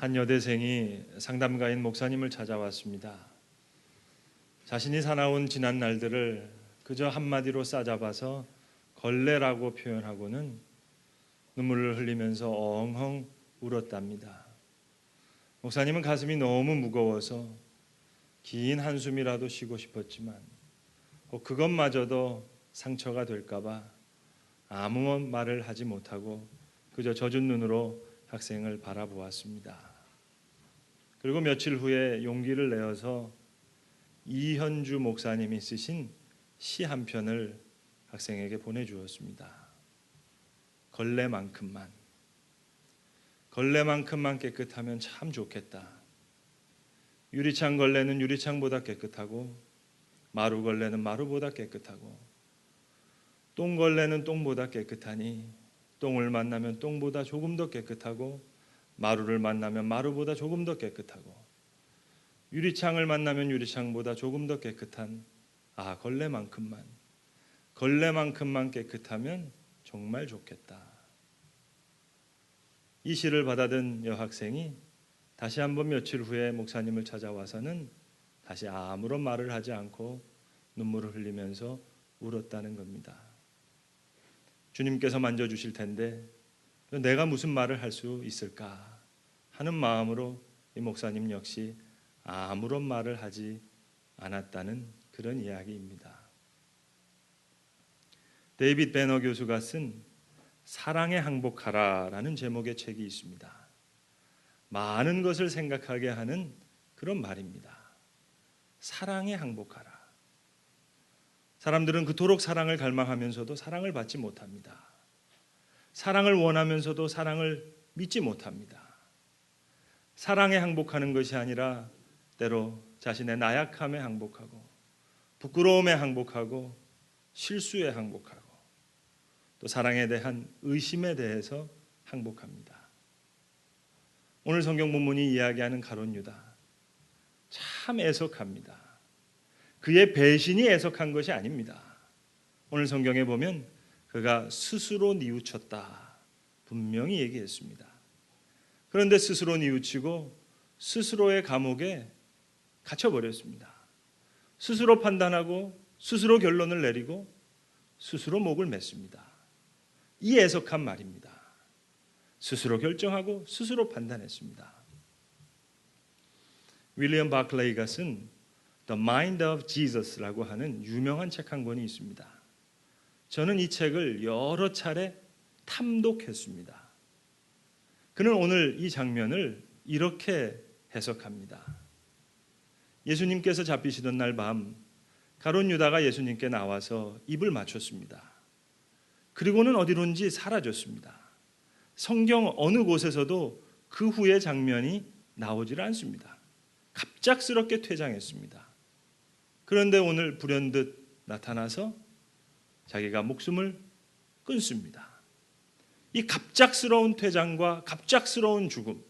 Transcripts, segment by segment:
한 여대생이 상담가인 목사님을 찾아왔습니다. 자신이 살아온 지난 날들을 그저 한마디로 싸잡아서 걸레라고 표현하고는 눈물을 흘리면서 엉엉 울었답니다. 목사님은 가슴이 너무 무거워서 긴 한숨이라도 쉬고 싶었지만 그것마저도 상처가 될까봐 아무 말을 하지 못하고 그저 젖은 눈으로 학생을 바라보았습니다. 그리고 며칠 후에 용기를 내어서 이현주 목사님이 쓰신 시 한 편을 학생에게 보내주었습니다. 걸레만큼만 깨끗하면 참 좋겠다. 유리창 걸레는 유리창보다 깨끗하고 마루걸레는 마루보다 깨끗하고 똥걸레는 똥보다 깨끗하니 똥을 만나면 똥보다 조금 더 깨끗하고 마루를 만나면 마루보다 조금 더 깨끗하고 유리창을 만나면 유리창보다 조금 더 깨끗한 걸레만큼만 깨끗하면 정말 좋겠다. 이 시를 받아든 여학생이 다시 한번 며칠 후에 목사님을 찾아와서는 다시 아무런 말을 하지 않고 눈물을 흘리면서 울었다는 겁니다. 주님께서 만져주실 텐데 내가 무슨 말을 할 수 있을까 하는 마음으로 이 목사님 역시 아무런 말을 하지 않았다는 그런 이야기입니다. 데이빗 배너 교수가 쓴 사랑에 항복하라라는 제목의 책이 있습니다. 많은 것을 생각하게 하는 그런 말입니다. 사랑에 항복하라. 사람들은 그토록 사랑을 갈망하면서도 사랑을 받지 못합니다. 사랑을 원하면서도 사랑을 믿지 못합니다. 사랑에 항복하는 것이 아니라 때로 자신의 나약함에 항복하고 부끄러움에 항복하고 실수에 항복하고 또 사랑에 대한 의심에 대해서 항복합니다. 오늘 성경 본문이 이야기하는 가룟 유다 참 애석합니다. 그의 배신이 애석한 것이 아닙니다. 오늘 성경에 보면 그가 스스로 뉘우쳤다 분명히 얘기했습니다. 그런데 스스로 뉘우치고 스스로의 감옥에 갇혀버렸습니다. 스스로 판단하고 스스로 결론을 내리고 스스로 목을 맸습니다. 이 애석한 말입니다. 스스로 결정하고 스스로 판단했습니다. 윌리엄 바클레이가 쓴 The Mind of Jesus라고 하는 유명한 책 한 권이 있습니다. 저는 이 책을 여러 차례 탐독했습니다. 그는 오늘 이 장면을 이렇게 해석합니다. 예수님께서 잡히시던 날 밤 가룟 유다가 예수님께 나와서 입을 맞췄습니다. 그리고는 어디론지 사라졌습니다. 성경 어느 곳에서도 그 후의 장면이 나오질 않습니다. 갑작스럽게 퇴장했습니다. 그런데 오늘 불현듯 나타나서 자기가 목숨을 끊습니다. 이 갑작스러운 퇴장과 갑작스러운 죽음,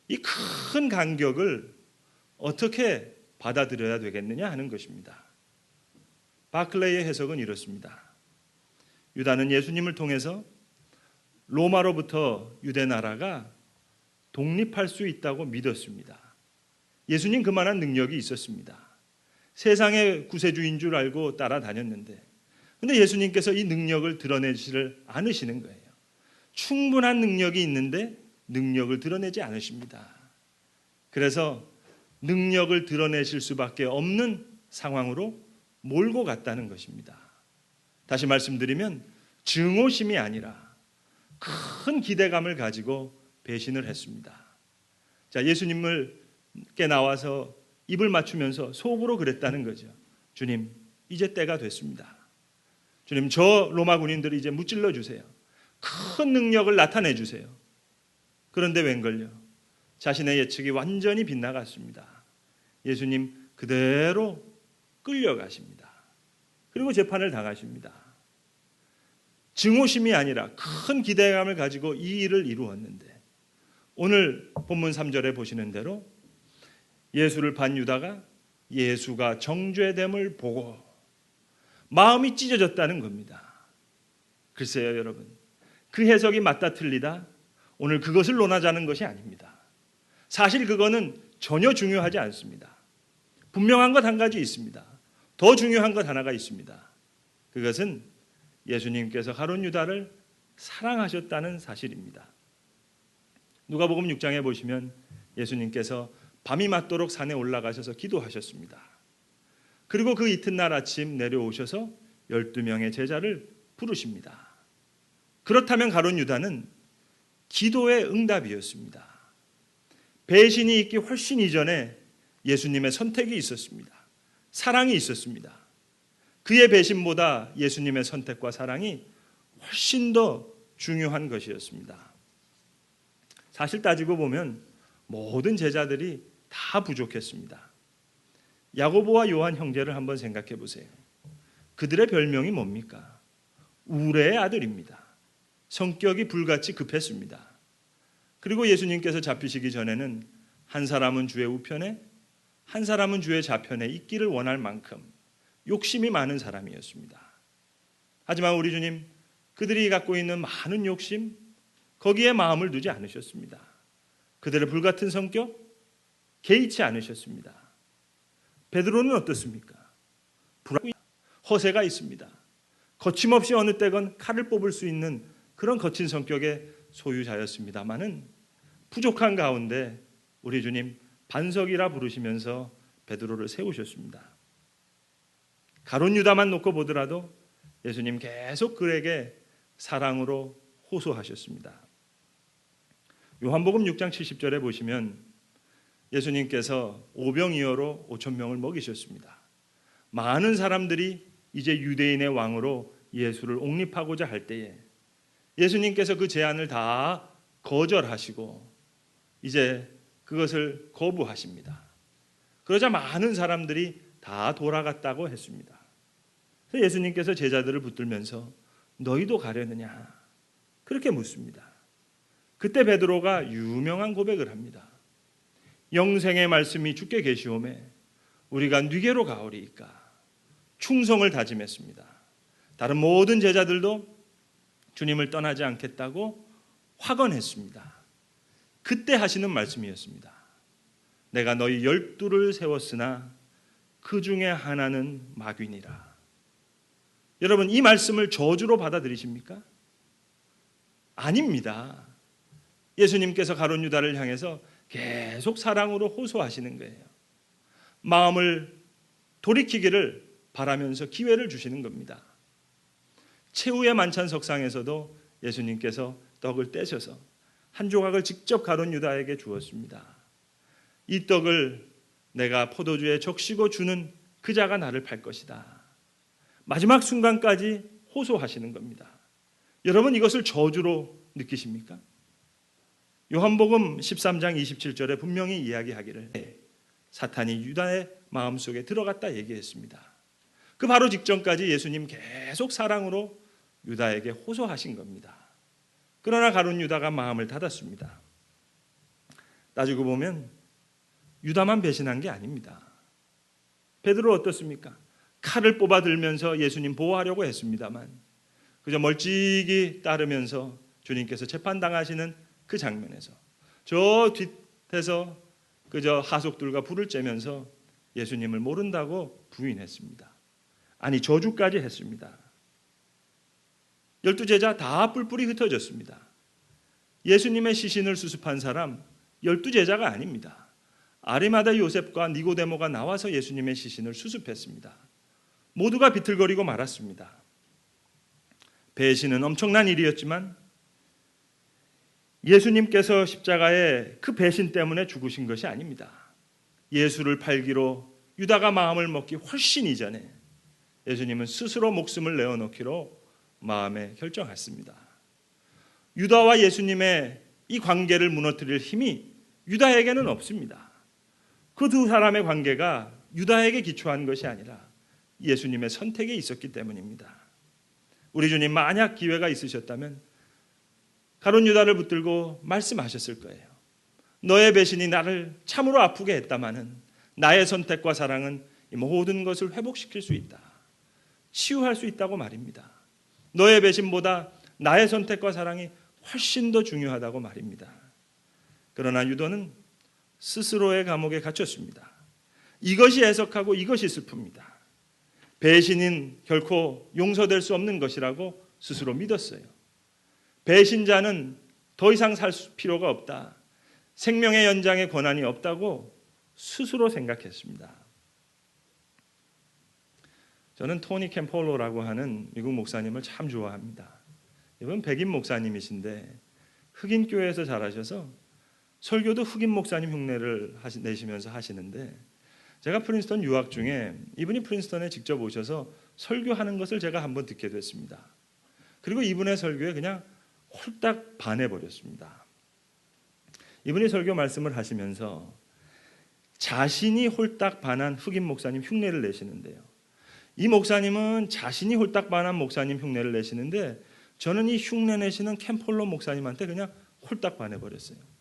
이 큰 간격을 어떻게 받아들여야 되겠느냐 하는 것입니다. 바클레이의 해석은 이렇습니다. 유다는 예수님을 통해서 로마로부터 유대 나라가 독립할 수 있다고 믿었습니다. 예수님 그만한 능력이 있었습니다. 세상의 구세주인 줄 알고 따라다녔는데 그런데 예수님께서 이 능력을 드러내지를 않으시는 거예요. 충분한 능력이 있는데 능력을 드러내지 않으십니다. 그래서 능력을 드러내실 수밖에 없는 상황으로 몰고 갔다는 것입니다. 다시 말씀드리면 증오심이 아니라 큰 기대감을 가지고 배신을 했습니다. 자, 예수님께 나와서 입을 맞추면서 속으로 그랬다는 거죠. 주님, 이제 때가 됐습니다. 주님, 저 로마 군인들을 이제 무찔러 주세요. 큰 능력을 나타내 주세요. 그런데 웬걸요? 자신의 예측이 완전히 빗나갔습니다. 예수님 그대로 끌려가십니다. 그리고 재판을 당하십니다. 증오심이 아니라 큰 기대감을 가지고 이 일을 이루었는데 오늘 본문 3절에 보시는 대로 예수를 반 유다가 예수가 정죄됨을 보고 마음이 찢어졌다는 겁니다. 글쎄요 여러분, 그 해석이 맞다 틀리다 오늘 그것을 논하자는 것이 아닙니다. 사실 그거는 전혀 중요하지 않습니다. 분명한 것 한 가지 있습니다. 더 중요한 것 하나가 있습니다. 그것은 예수님께서 가룟 유다를 사랑하셨다는 사실입니다. 누가복음 6장에 보시면 예수님께서 밤이 맞도록 산에 올라가셔서 기도하셨습니다. 그리고 그 이튿날 아침 내려오셔서 12명의 제자를 부르십니다. 그렇다면 가룟 유다는 기도의 응답이었습니다. 배신이 있기 훨씬 이전에 예수님의 선택이 있었습니다. 사랑이 있었습니다. 그의 배신보다 예수님의 선택과 사랑이 훨씬 더 중요한 것이었습니다. 사실 따지고 보면 모든 제자들이 다 부족했습니다. 야고보와 요한 형제를 한번 생각해 보세요. 그들의 별명이 뭡니까? 우레의 아들입니다. 성격이 불같이 급했습니다. 그리고 예수님께서 잡히시기 전에는 한 사람은 주의 우편에 한 사람은 주의 좌편에 있기를 원할 만큼 욕심이 많은 사람이었습니다. 하지만 우리 주님, 그들이 갖고 있는 많은 욕심, 거기에 마음을 두지 않으셨습니다. 그들의 불같은 성격, 개의치 않으셨습니다. 베드로는 어떻습니까? 허세가 있습니다. 거침없이 어느 때건 칼을 뽑을 수 있는 그런 거친 성격의 소유자였습니다마는 부족한 가운데 우리 주님 반석이라 부르시면서 베드로를 세우셨습니다. 가룟 유다만 놓고 보더라도 예수님 계속 그에게 사랑으로 호소하셨습니다. 요한복음 6장 70절에 보시면 예수님께서 오병이어로 5,000명을 먹이셨습니다. 많은 사람들이 이제 유대인의 왕으로 예수를 옹립하고자 할 때에 예수님께서 그 제안을 다 거절하시고 이제 그것을 거부하십니다. 그러자 많은 사람들이 다 돌아갔다고 했습니다. 그래서 예수님께서 제자들을 붙들면서 너희도 가려느냐? 그렇게 묻습니다. 그때 베드로가 유명한 고백을 합니다. 영생의 말씀이 주께 계시오매 우리가 네게로 가오리이까. 충성을 다짐했습니다. 다른 모든 제자들도 주님을 떠나지 않겠다고 확언했습니다. 그때 하시는 말씀이었습니다. 내가 너희 12를 세웠으나 그 중에 하나는 마귀니라. 여러분, 이 말씀을 저주로 받아들이십니까? 아닙니다. 예수님께서 가룟 유다를 향해서 계속 사랑으로 호소하시는 거예요. 마음을 돌이키기를 바라면서 기회를 주시는 겁니다. 최후의 만찬 석상에서도 예수님께서 떡을 떼셔서 한 조각을 직접 가룟 유다에게 주었습니다. 이 떡을 내가 포도주에 적시고 주는 그 자가 나를 팔 것이다. 마지막 순간까지 호소하시는 겁니다. 여러분, 이것을 저주로 느끼십니까? 요한복음 13장 27절에 분명히 이야기하기를 사탄이 유다의 마음속에 들어갔다 얘기했습니다. 그 바로 직전까지 예수님 계속 사랑으로 유다에게 호소하신 겁니다. 그러나 가룟 유다가 마음을 닫았습니다. 따지고 보면 유다만 배신한 게 아닙니다. 베드로 어떻습니까? 칼을 뽑아 들면서 예수님 보호하려고 했습니다만 그저 멀찍이 따르면서 주님께서 재판당하시는 그 장면에서 저 뒷에서 그저 하속들과 불을 쬐면서 예수님을 모른다고 부인했습니다. 아니, 저주까지 했습니다. 12제자 다 뿔뿔이 흩어졌습니다. 예수님의 시신을 수습한 사람 12제자가 아닙니다. 아리마다 요셉과 니고데모가 나와서 예수님의 시신을 수습했습니다. 모두가 비틀거리고 말았습니다. 배신은 엄청난 일이었지만 예수님께서 십자가에 그 배신 때문에 죽으신 것이 아닙니다. 예수를 팔기로 유다가 마음을 먹기 훨씬 이전에 예수님은 스스로 목숨을 내어놓기로 마음에 결정했습니다. 유다와 예수님의 이 관계를 무너뜨릴 힘이 유다에게는 없습니다. 그 두 사람의 관계가 유다에게 기초한 것이 아니라 예수님의 선택에 있었기 때문입니다. 우리 주님 만약 기회가 있으셨다면 가룟 유다를 붙들고 말씀하셨을 거예요. 너의 배신이 나를 참으로 아프게 했다마는 나의 선택과 사랑은 이 모든 것을 회복시킬 수 있다. 치유할 수 있다고 말입니다. 너의 배신보다 나의 선택과 사랑이 훨씬 더 중요하다고 말입니다. 그러나 유다는 스스로의 감옥에 갇혔습니다. 이것이 애석하고 이것이 슬픕니다. 배신은 결코 용서될 수 없는 것이라고 스스로 믿었어요. 배신자는 더 이상 살 필요가 없다. 생명의 연장의 권한이 없다고 스스로 생각했습니다. 저는 토니 캠폴로라고 하는 미국 목사님을 참 좋아합니다. 이분 백인 목사님이신데 흑인 교회에서 자라셔서 설교도 흑인 목사님 흉내를 내시면서 하시는데, 제가 프린스턴 유학 중에 이분이 프린스턴에 직접 오셔서 설교하는 것을 제가 한번 듣게 됐습니다. 그리고 이분의 설교에 그냥 홀딱 반해버렸습니다. 이분이 설교 말씀을 하시면서 자신이 홀딱 반한 흑인 목사님 흉내를 내시는데요. 이 목사님은 자신이 홀딱 반한 목사님 흉내를 내시는데, 저는 이 흉내 내시는 캠폴로 목사님한테 그냥 홀딱 반해버렸어요.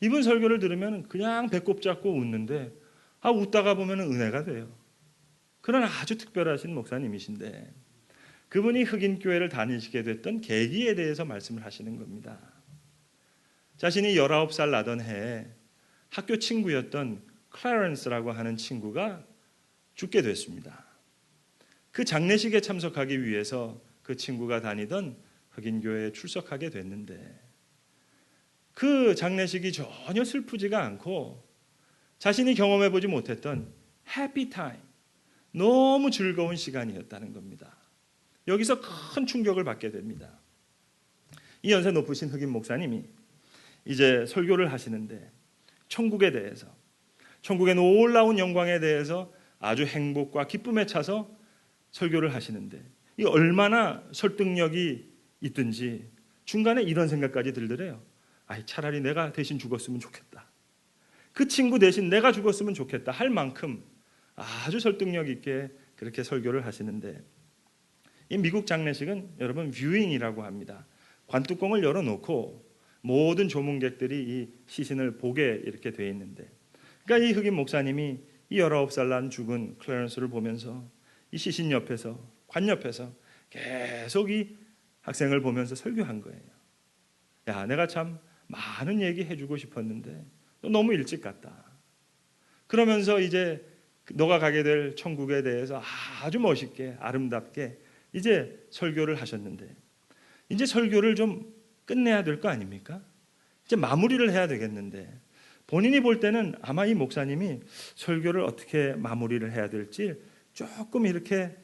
이분 설교를 들으면 그냥 배꼽 잡고 웃는데, 웃다가 보면 은혜가 돼요. 그런 아주 특별하신 목사님이신데, 그분이 흑인 교회를 다니시게 됐던 계기에 대해서 말씀을 하시는 겁니다. 자신이 19살 나던 해에 학교 친구였던 클래런스라고 하는 친구가 죽게 됐습니다. 그 장례식에 참석하기 위해서 그 친구가 다니던 흑인 교회에 출석하게 됐는데, 그 장례식이 전혀 슬프지가 않고 자신이 경험해보지 못했던 해피타임, 너무 즐거운 시간이었다는 겁니다. 여기서 큰 충격을 받게 됩니다. 이 연세 높으신 흑인 목사님이 이제 설교를 하시는데, 천국에 대해서, 천국의 놀라운 영광에 대해서 아주 행복과 기쁨에 차서 설교를 하시는데, 이 얼마나 설득력이 있든지 중간에 이런 생각까지 들더래요. 차라리 내가 대신 죽었으면 좋겠다. 그 친구 대신 내가 죽었으면 좋겠다 할 만큼 아주 설득력 있게 그렇게 설교를 하시는데, 이 미국 장례식은 여러분 뷰잉이라고 합니다. 관뚜껑을 열어놓고 모든 조문객들이 이 시신을 보게 이렇게 돼 있는데, 그러니까 이 흑인 목사님이 이 19살 난 죽은 클래런스를 보면서 이 시신 옆에서, 관 옆에서 계속 이 학생을 보면서 설교한 거예요. 야, 내가 참 많은 얘기 해주고 싶었는데 너 너무 일찍 갔다. 그러면서 이제 너가 가게 될 천국에 대해서 아주 멋있게 아름답게 이제 설교를 하셨는데, 이제 설교를 좀 끝내야 될 거 아닙니까? 이제 마무리를 해야 되겠는데, 본인이 볼 때는 아마 이 목사님이 설교를 어떻게 마무리를 해야 될지 조금 이렇게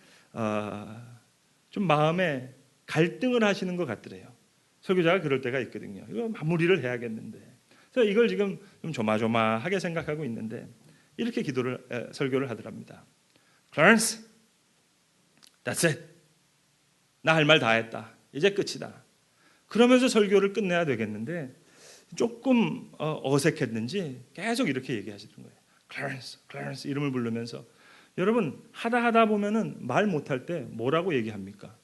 좀 마음에 갈등을 하시는 것 같더래요. 설교자가 그럴 때가 있거든요. 이거 마무리를 해야겠는데, 그래서 이걸 지금 좀 조마조마하게 생각하고 있는데, 이렇게 설교를 하더랍니다. Clarence, that's it. 나 할 말 다 했다. 이제 끝이다. 그러면서 설교를 끝내야 되겠는데 조금 어색했는지 계속 이렇게 얘기하시는 거예요. Clarence 이름을 부르면서. 여러분, 하다 보면은 말 못할 때 뭐라고 얘기합니까?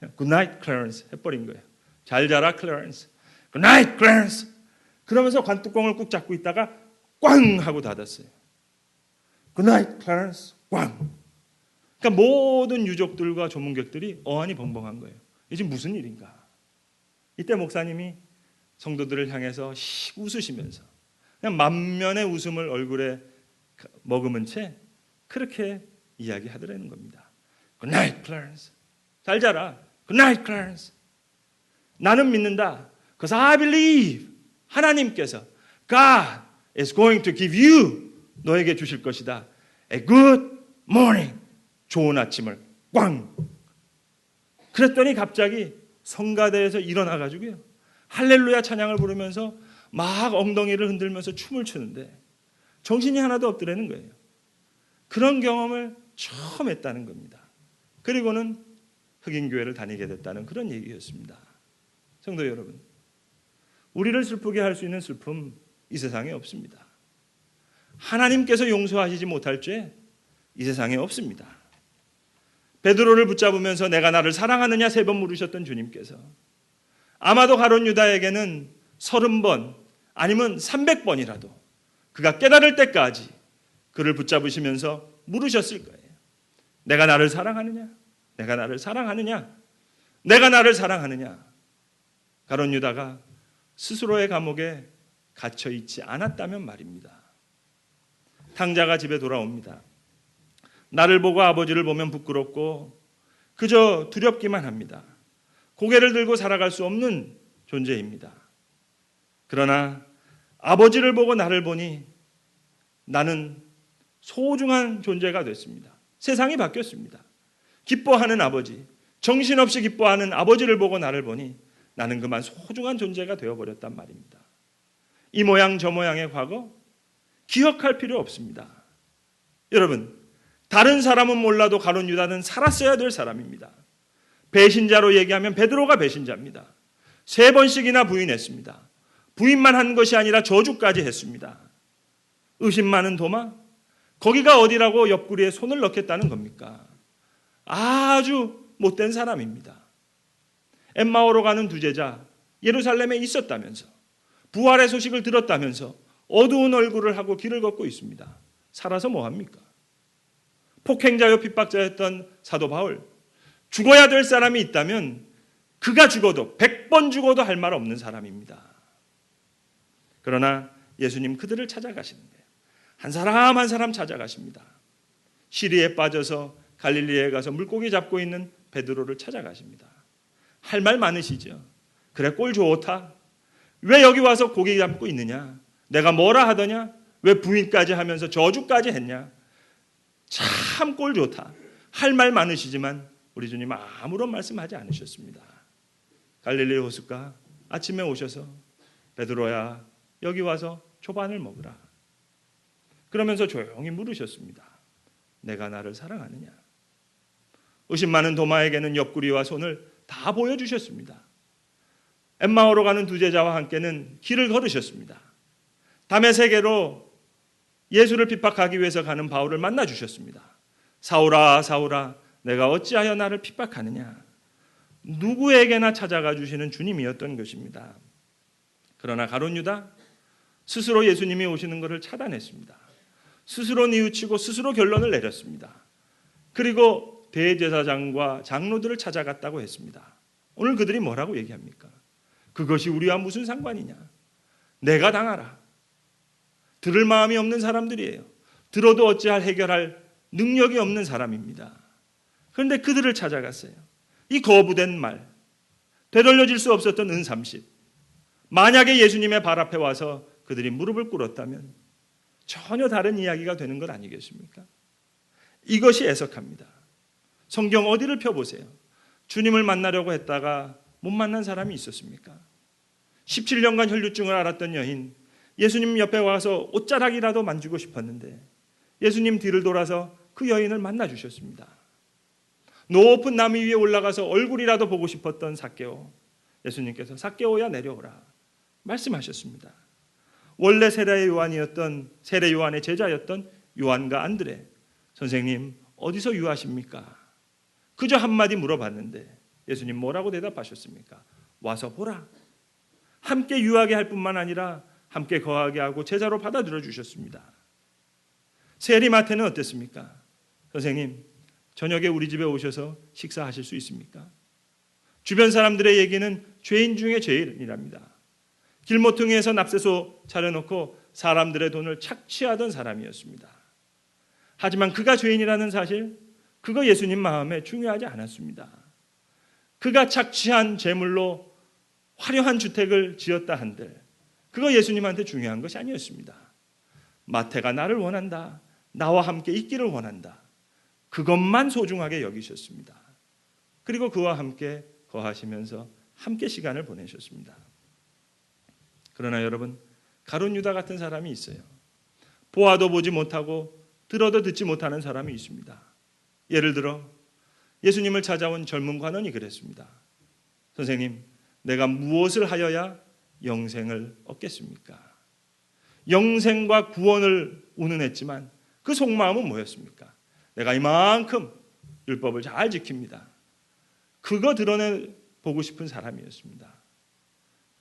Good night, Clarence 해버린 거예요. 잘 자라, Clarence. Good night, Clarence. 그러면서 관뚜껑을 꾹 잡고 있다가 꽝 하고 닫았어요. Good night, Clarence. 꽝. 그러니까 모든 유족들과 조문객들이 어안이 벙벙한 거예요. 이게 무슨 일인가? 이때 목사님이 성도들을 향해서 웃으시면서 그냥 만면의 웃음을 얼굴에 머금은 채 그렇게 이야기하더라는 겁니다. Good night, Clarence. 잘 자라. Good night, Clarence. 나는 믿는다. Because I believe 하나님께서 God is going to give you, 너에게 주실 것이다. A good morning. 좋은 아침을 꽝. 그랬더니 갑자기 성가대에서 일어나가지고요, 할렐루야 찬양을 부르면서 막 엉덩이를 흔들면서 춤을 추는데 정신이 하나도 없더라는 거예요. 그런 경험을 처음 했다는 겁니다. 그리고는 흑인교회를 다니게 됐다는 그런 얘기였습니다. 성도 여러분, 우리를 슬프게 할 수 있는 슬픔 이 세상에 없습니다. 하나님께서 용서하시지 못할 죄 이 세상에 없습니다. 베드로를 붙잡으면서 내가 나를 사랑하느냐 3번 물으셨던 주님께서 아마도 가룟 유다에게는 30번 아니면 300번이라도 그가 깨달을 때까지 그를 붙잡으시면서 물으셨을 거예요. 내가 나를 사랑하느냐? 내가 나를 사랑하느냐? 내가 나를 사랑하느냐? 가룟 유다가 스스로의 감옥에 갇혀 있지 않았다면 말입니다. 탕자가 집에 돌아옵니다. 나를 보고 아버지를 보면 부끄럽고 그저 두렵기만 합니다. 고개를 들고 살아갈 수 없는 존재입니다. 그러나 아버지를 보고 나를 보니 나는 소중한 존재가 됐습니다. 세상이 바뀌었습니다. 기뻐하는 아버지, 정신없이 기뻐하는 아버지를 보고 나를 보니 나는 그만 소중한 존재가 되어버렸단 말입니다. 이 모양 저 모양의 과거 기억할 필요 없습니다. 여러분, 다른 사람은 몰라도 가룟 유다는 살았어야 될 사람입니다. 배신자로 얘기하면 베드로가 배신자입니다. 3번씩이나 부인했습니다. 부인만 한 것이 아니라 저주까지 했습니다. 의심 많은 도마? 거기가 어디라고 옆구리에 손을 넣겠다는 겁니까? 아주 못된 사람입니다. 엠마오로 가는 두 제자 예루살렘에 있었다면서, 부활의 소식을 들었다면서 어두운 얼굴을 하고 길을 걷고 있습니다. 살아서 뭐합니까? 폭행자요 핍박자였던 사도 바울, 죽어야 될 사람이 있다면 그가 죽어도 100번 죽어도 할 말 없는 사람입니다. 그러나 예수님 그들을 찾아가시는데요. 한 사람 한 사람 찾아가십니다. 시리에 빠져서 갈릴리에 가서 물고기 잡고 있는 베드로를 찾아가십니다. 할 말 많으시죠? 그래, 꼴 좋다. 왜 여기 와서 고기 잡고 있느냐? 내가 뭐라 하더냐? 왜 부인까지 하면서 저주까지 했냐? 참 꼴 좋다. 할 말 많으시지만 우리 주님 아무런 말씀하지 않으셨습니다. 갈릴리 호숫가 아침에 오셔서 베드로야, 여기 와서 초반을 먹으라. 그러면서 조용히 물으셨습니다. 내가 나를 사랑하느냐? 의심 많은 도마에게는 옆구리와 손을 다 보여주셨습니다. 엠마오로 가는 두 제자와 함께는 길을 걸으셨습니다. 다메섹으로 예수를 핍박하기 위해서 가는 바울을 만나주셨습니다. 사울아 사울아 내가 어찌하여 나를 핍박하느냐? 누구에게나 찾아가 주시는 주님이었던 것입니다. 그러나 가룟 유다 스스로 예수님이 오시는 것을 차단했습니다. 스스로 뉘우치고 스스로 결론을 내렸습니다. 그리고 대제사장과 장로들을 찾아갔다고 했습니다. 오늘 그들이 뭐라고 얘기합니까? 그것이 우리와 무슨 상관이냐? 내가 당하라. 들을 마음이 없는 사람들이에요. 들어도 어찌할 해결할 능력이 없는 사람입니다. 그런데 그들을 찾아갔어요. 이 거부된 말, 되돌려질 수 없었던 은30. 만약에 예수님의 발 앞에 와서 그들이 무릎을 꿇었다면 전혀 다른 이야기가 되는 것 아니겠습니까? 이것이 애석합니다. 성경 어디를 펴보세요. 주님을 만나려고 했다가 못 만난 사람이 있었습니까? 17년간 혈류증을 앓았던 여인, 예수님 옆에 와서 옷자락이라도 만지고 싶었는데 예수님 뒤를 돌아서 그 여인을 만나주셨습니다. 높은 나무 위에 올라가서 얼굴이라도 보고 싶었던 삭개오, 예수님께서 삭개오야 내려오라 말씀하셨습니다. 원래 세례 요한의 제자였던 요한과 안드레, 선생님 어디서 유하십니까? 그저 한마디 물어봤는데 예수님 뭐라고 대답하셨습니까? 와서 보라. 함께 유하게 할 뿐만 아니라 함께 거하게 하고 제자로 받아들여 주셨습니다. 세리마태는 어땠습니까? 선생님 저녁에 우리 집에 오셔서 식사하실 수 있습니까? 주변 사람들의 얘기는 죄인 중에 죄인이랍니다. 길모퉁이에서 납세소 차려놓고 사람들의 돈을 착취하던 사람이었습니다. 하지만 그가 죄인이라는 사실, 그거 예수님 마음에 중요하지 않았습니다. 그가 착취한 재물로 화려한 주택을 지었다 한들 그거 예수님한테 중요한 것이 아니었습니다. 마태가 나를 원한다. 나와 함께 있기를 원한다. 그것만 소중하게 여기셨습니다. 그리고 그와 함께 거하시면서 함께 시간을 보내셨습니다. 그러나 여러분, 가룟 유다 같은 사람이 있어요. 보아도 보지 못하고 들어도 듣지 못하는 사람이 있습니다. 예를 들어 예수님을 찾아온 젊은 관원이 그랬습니다. 선생님, 내가 무엇을 하여야 영생을 얻겠습니까? 영생과 구원을 운운했지만 그 속마음은 뭐였습니까? 내가 이만큼 율법을 잘 지킵니다. 그거 드러내보고 싶은 사람이었습니다.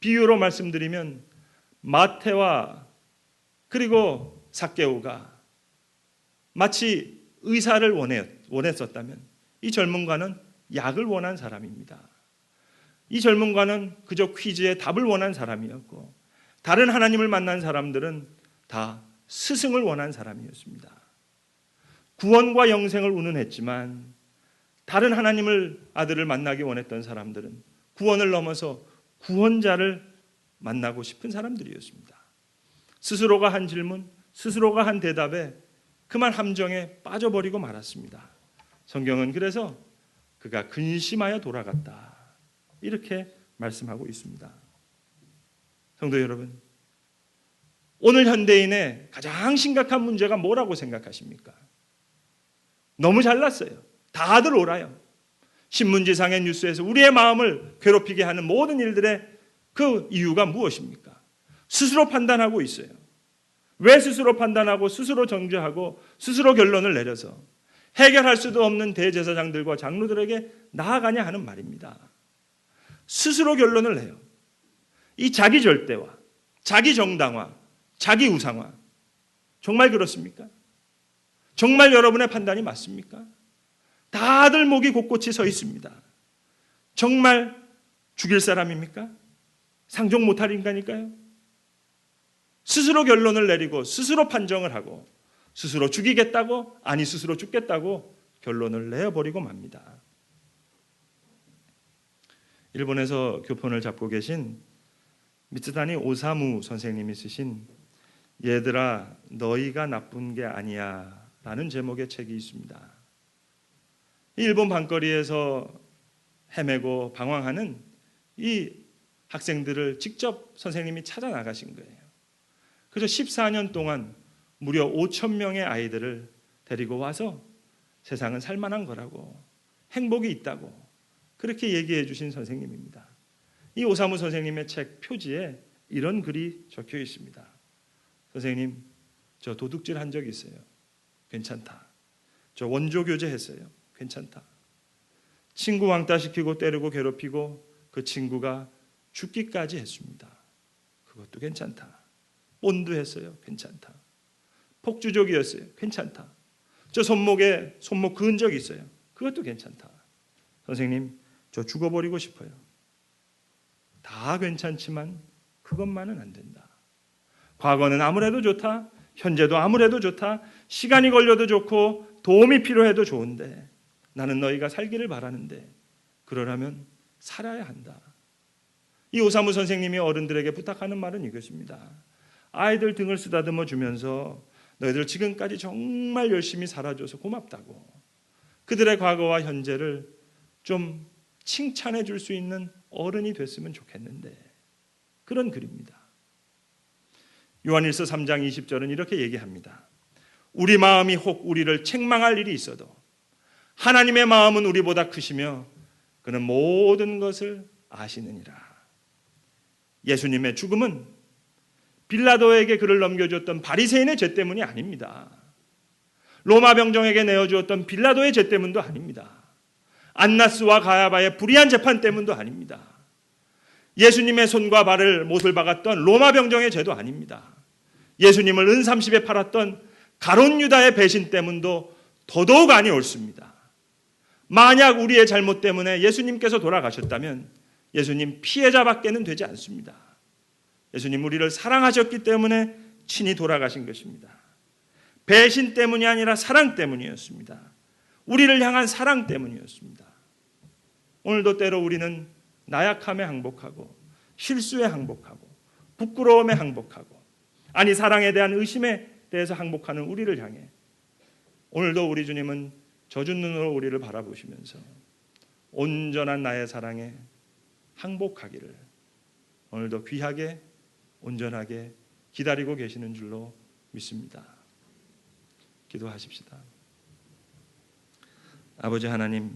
비유로 말씀드리면 마태와 그리고 삭개오가 마치 의사를 원했었다면 이 젊은과는 약을 원한 사람입니다. 이 젊은과는 그저 퀴즈에 답을 원한 사람이었고 다른 하나님을 만난 사람들은 다 스승을 원한 사람이었습니다. 구원과 영생을 운운했지만 다른 하나님을 아들을 만나기 원했던 사람들은 구원을 넘어서 구원자를 만나고 싶은 사람들이었습니다. 스스로가 한 질문, 스스로가 한 대답에 그만 함정에 빠져버리고 말았습니다. 성경은 그래서 그가 근심하여 돌아갔다, 이렇게 말씀하고 있습니다. 성도 여러분, 오늘 현대인의 가장 심각한 문제가 뭐라고 생각하십니까? 너무 잘났어요. 다들 옳아요. 신문지상의 뉴스에서 우리의 마음을 괴롭히게 하는 모든 일들의 그 이유가 무엇입니까? 스스로 판단하고 있어요. 왜 스스로 판단하고 스스로 정죄하고 스스로 결론을 내려서 해결할 수도 없는 대제사장들과 장로들에게 나아가냐 하는 말입니다. 스스로 결론을 내요. 이 자기 절대화, 자기 정당화, 자기 우상화, 정말 그렇습니까? 정말 여러분의 판단이 맞습니까? 다들 목이 곳곳이 서 있습니다. 정말 죽일 사람입니까? 상종 못할 인간일까요? 스스로 결론을 내리고 스스로 판정을 하고 스스로 죽이겠다고, 아니 스스로 죽겠다고 결론을 내어버리고 맙니다. 일본에서 교폰을 잡고 계신 미츠다니 오사무 선생님이 쓰신 얘들아 너희가 나쁜 게 아니야 라는 제목의 책이 있습니다. 일본 밤거리에서 헤매고 방황하는 이 학생들을 직접 선생님이 찾아 나가신 거예요. 그래서 14년 동안 무려 5,000명의 아이들을 데리고 와서 세상은 살만한 거라고, 행복이 있다고 그렇게 얘기해 주신 선생님입니다. 이 오사무 선생님의 책 표지에 이런 글이 적혀 있습니다. 선생님, 저 도둑질 한 적 있어요. 괜찮다. 저 원조 교제 했어요. 괜찮다. 친구 왕따시키고 때리고 괴롭히고 그 친구가 죽기까지 했습니다. 그것도 괜찮다. 본드했어요. 괜찮다. 폭주족이었어요. 괜찮다. 저 손목에 손목 그은 적 있어요. 그것도 괜찮다. 선생님, 저 죽어버리고 싶어요. 다 괜찮지만 그것만은 안 된다. 과거는 아무래도 좋다. 현재도 아무래도 좋다. 시간이 걸려도 좋고 도움이 필요해도 좋은데 나는 너희가 살기를 바라는데 그러려면 살아야 한다. 이 오사무 선생님이 어른들에게 부탁하는 말은 이것입니다. 아이들 등을 쓰다듬어 주면서 너희들 지금까지 정말 열심히 살아줘서 고맙다고, 그들의 과거와 현재를 좀 칭찬해 줄 수 있는 어른이 됐으면 좋겠는데, 그런 글입니다. 요한일서 3장 20절은 이렇게 얘기합니다. 우리 마음이 혹 우리를 책망할 일이 있어도 하나님의 마음은 우리보다 크시며 그는 모든 것을 아시느니라. 예수님의 죽음은 빌라도에게 그를 넘겨주었던 바리새인의 죄 때문이 아닙니다. 로마 병정에게 내어주었던 빌라도의 죄 때문도 아닙니다. 안나스와 가야바의 불의한 재판 때문도 아닙니다. 예수님의 손과 발을 못을 박았던 로마 병정의 죄도 아닙니다. 예수님을 은삼십에 팔았던 가룟 유다의 배신 때문도 더더욱 아니 옳습니다. 만약 우리의 잘못 때문에 예수님께서 돌아가셨다면 예수님 피해자밖에는 되지 않습니다. 예수님 우리를 사랑하셨기 때문에 친히 돌아가신 것입니다. 배신 때문이 아니라 사랑 때문이었습니다. 우리를 향한 사랑 때문이었습니다. 오늘도 때로 우리는 나약함에 항복하고 실수에 항복하고 부끄러움에 항복하고, 아니 사랑에 대한 의심에 대해서 항복하는 우리를 향해 오늘도 우리 주님은 젖은 눈으로 우리를 바라보시면서 온전한 나의 사랑에 항복하기를 오늘도 귀하게 온전하게 기다리고 계시는 줄로 믿습니다. 기도하십시다. 아버지 하나님,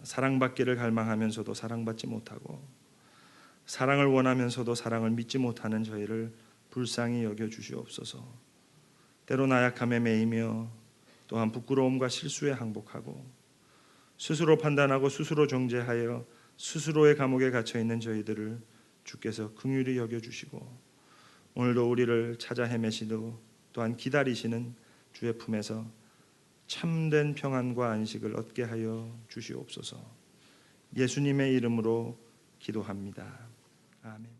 사랑받기를 갈망하면서도 사랑받지 못하고 사랑을 원하면서도 사랑을 믿지 못하는 저희를 불쌍히 여겨주시옵소서. 때로 나약함에 매이며 또한 부끄러움과 실수에 항복하고 스스로 판단하고 스스로 정죄하여 스스로의 감옥에 갇혀있는 저희들을 주께서 긍휼히 여겨주시고 오늘도 우리를 찾아 헤매시고 또한 기다리시는 주의 품에서 참된 평안과 안식을 얻게 하여 주시옵소서. 예수님의 이름으로 기도합니다. 아멘.